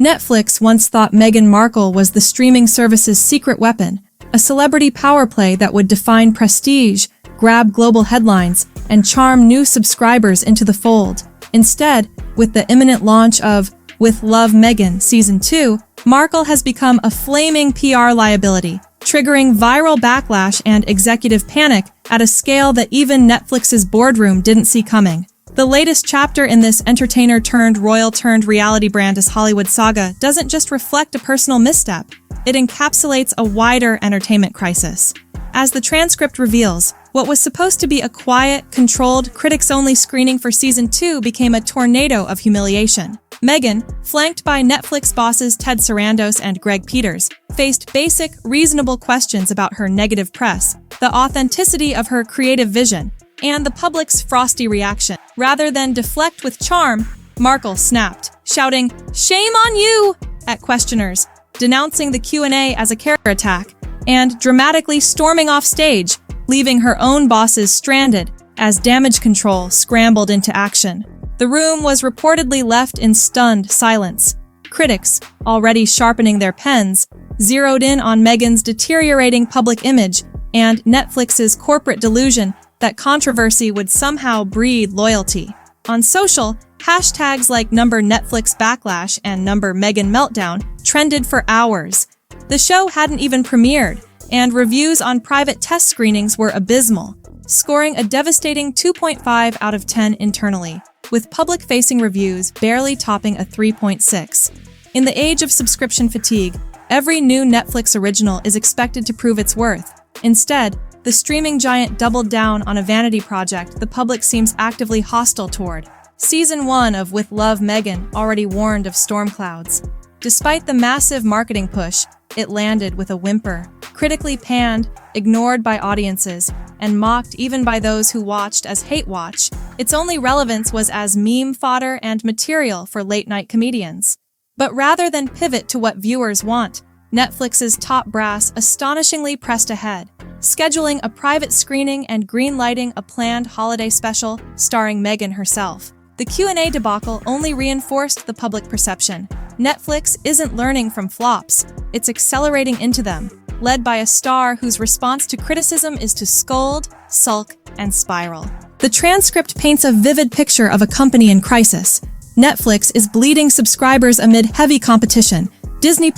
Netflix once thought Meghan Markle was the streaming service's secret weapon, a celebrity power play that would define prestige, grab global headlines, and charm new subscribers into the fold. Instead, with the imminent launch of With Love Meghan Season 2, Markle has become a flaming PR liability, triggering viral backlash and executive panic at a scale that even Netflix's boardroom didn't see coming. The latest chapter in this entertainer-turned-royal-turned-reality brand as Hollywood saga doesn't just reflect a personal misstep, it encapsulates a wider entertainment crisis. As the transcript reveals, what was supposed to be a quiet, controlled, critics-only screening for Season 2 became a tornado of humiliation. Meghan, flanked by Netflix bosses Ted Sarandos and Greg Peters, faced basic, reasonable questions about her negative press, the authenticity of her creative vision, and the public's frosty reaction. Rather than deflect with charm, Markle snapped, shouting, "Shame on you!" at questioners, denouncing the Q&A as a character attack, and dramatically storming off stage, leaving her own bosses stranded as damage control scrambled into action. The room was reportedly left in stunned silence. Critics, already sharpening their pens, zeroed in on Meghan's deteriorating public image and Netflix's corporate delusion that controversy would somehow breed loyalty. On social, hashtags like #Netflix Backlash and #Meghan Meltdown trended for hours. The show hadn't even premiered, and reviews on private test screenings were abysmal, scoring a devastating 2.5 out of 10 internally, with public-facing reviews barely topping a 3.6. In the age of subscription fatigue, every new Netflix original is expected to prove its worth. Instead, the streaming giant doubled down on a vanity project the public seems actively hostile toward. Season 1 of With Love Meghan already warned of storm clouds. Despite the massive marketing push, it landed with a whimper, critically panned, ignored by audiences, and mocked even by those who watched as hate watch. Its only relevance was as meme fodder and material for late-night comedians. But rather than pivot to what viewers want, Netflix's top brass astonishingly pressed ahead, scheduling a private screening and green-lighting a planned holiday special starring Meghan herself. The Q&A debacle only reinforced the public perception. Netflix isn't learning from flops, it's accelerating into them, led by a star whose response to criticism is to scold, sulk, and spiral. The transcript paints a vivid picture of a company in crisis. Netflix is bleeding subscribers amid heavy competition, Disney+,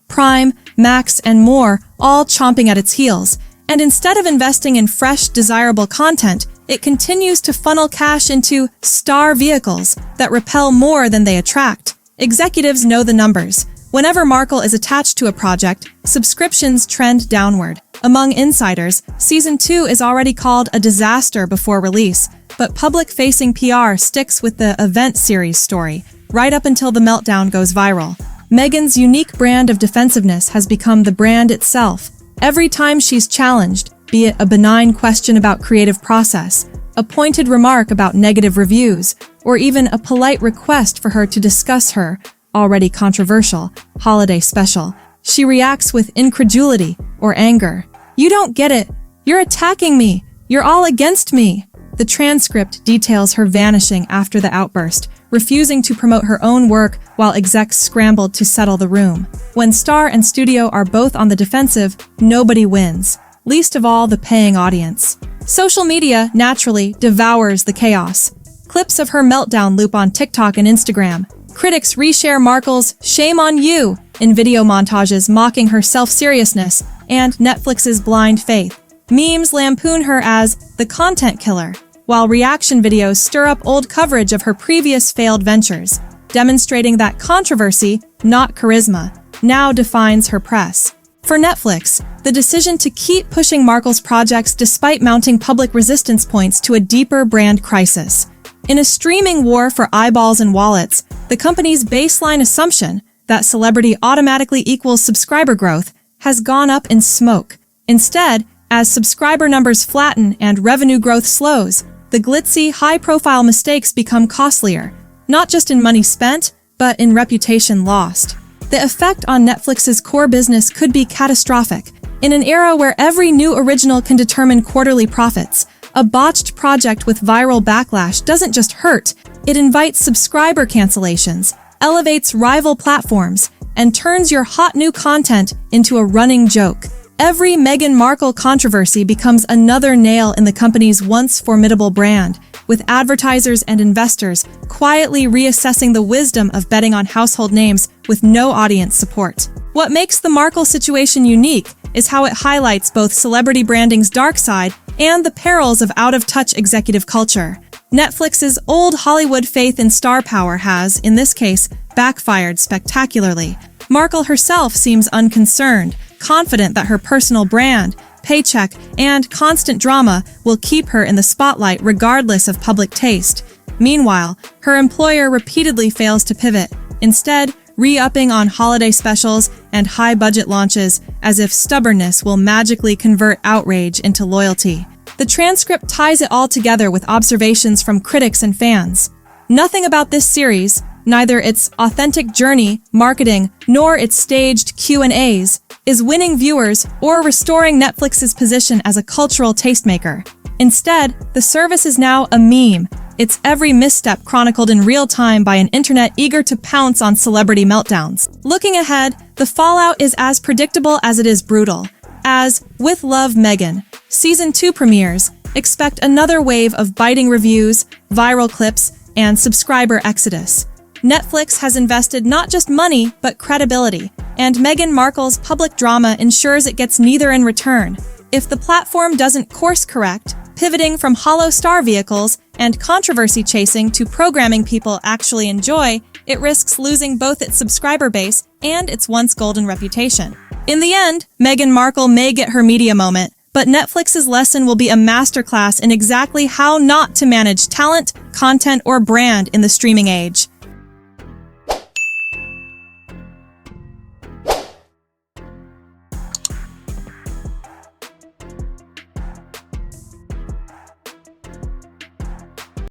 Prime, Max, and more, all chomping at its heels. And instead of investing in fresh, desirable content, it continues to funnel cash into star vehicles that repel more than they attract. Executives know the numbers. Whenever Markle is attached to a project, subscriptions trend downward. Among insiders, Season 2 is already called a disaster before release, but public-facing PR sticks with the event series story, right up until the meltdown goes viral. Meghan's unique brand of defensiveness has become the brand itself. Every time she's challenged, be it a benign question about creative process, a pointed remark about negative reviews, or even a polite request for her to discuss her, already controversial, holiday special, she reacts with incredulity or anger. "You don't get it. You're attacking me. You're all against me." The transcript details her vanishing after the outburst, refusing to promote her own work while execs scrambled to settle the room. When star and studio are both on the defensive, nobody wins, least of all the paying audience. Social media, naturally, devours the chaos. Clips of her meltdown loop on TikTok and Instagram. Critics reshare Markle's "Shame on you" in video montages mocking her self-seriousness and Netflix's blind faith. Memes lampoon her as the content killer, while reaction videos stir up old coverage of her previous failed ventures, demonstrating that controversy, not charisma, now defines her press. For Netflix, the decision to keep pushing Markle's projects despite mounting public resistance points to a deeper brand crisis. In a streaming war for eyeballs and wallets, the company's baseline assumption that celebrity automatically equals subscriber growth has gone up in smoke. Instead, as subscriber numbers flatten and revenue growth slows, the glitzy, high-profile mistakes become costlier, not just in money spent, but in reputation lost. The effect on Netflix's core business could be catastrophic. In an era where every new original can determine quarterly profits, a botched project with viral backlash doesn't just hurt, it invites subscriber cancellations, elevates rival platforms, and turns your hot new content into a running joke. Every Meghan Markle controversy becomes another nail in the company's once formidable brand, with advertisers and investors quietly reassessing the wisdom of betting on household names with no audience support. What makes the Markle situation unique is how it highlights both celebrity branding's dark side and the perils of out-of-touch executive culture. Netflix's old Hollywood faith in star power has, in this case, backfired spectacularly. Markle herself seems unconcerned, confident that her personal brand, paycheck, and constant drama will keep her in the spotlight regardless of public taste. Meanwhile, her employer repeatedly fails to pivot, instead re-upping on holiday specials and high-budget launches as if stubbornness will magically convert outrage into loyalty. The transcript ties it all together with observations from critics and fans. Nothing about this series, neither its authentic journey, marketing, nor its staged Q&As, is winning viewers or restoring Netflix's position as a cultural tastemaker. Instead, the service is now a meme, its every misstep chronicled in real time by an internet eager to pounce on celebrity meltdowns. Looking ahead, the fallout is as predictable as it is brutal. As With Love, Meghan Season 2 premieres, expect another wave of biting reviews, viral clips, and subscriber exodus. Netflix has invested not just money, but credibility, and Meghan Markle's public drama ensures it gets neither in return. If the platform doesn't course correct, pivoting from hollow star vehicles and controversy chasing to programming people actually enjoy, it risks losing both its subscriber base and its once golden reputation. In the end, Meghan Markle may get her media moment, but Netflix's lesson will be a masterclass in exactly how not to manage talent, content, or brand in the streaming age.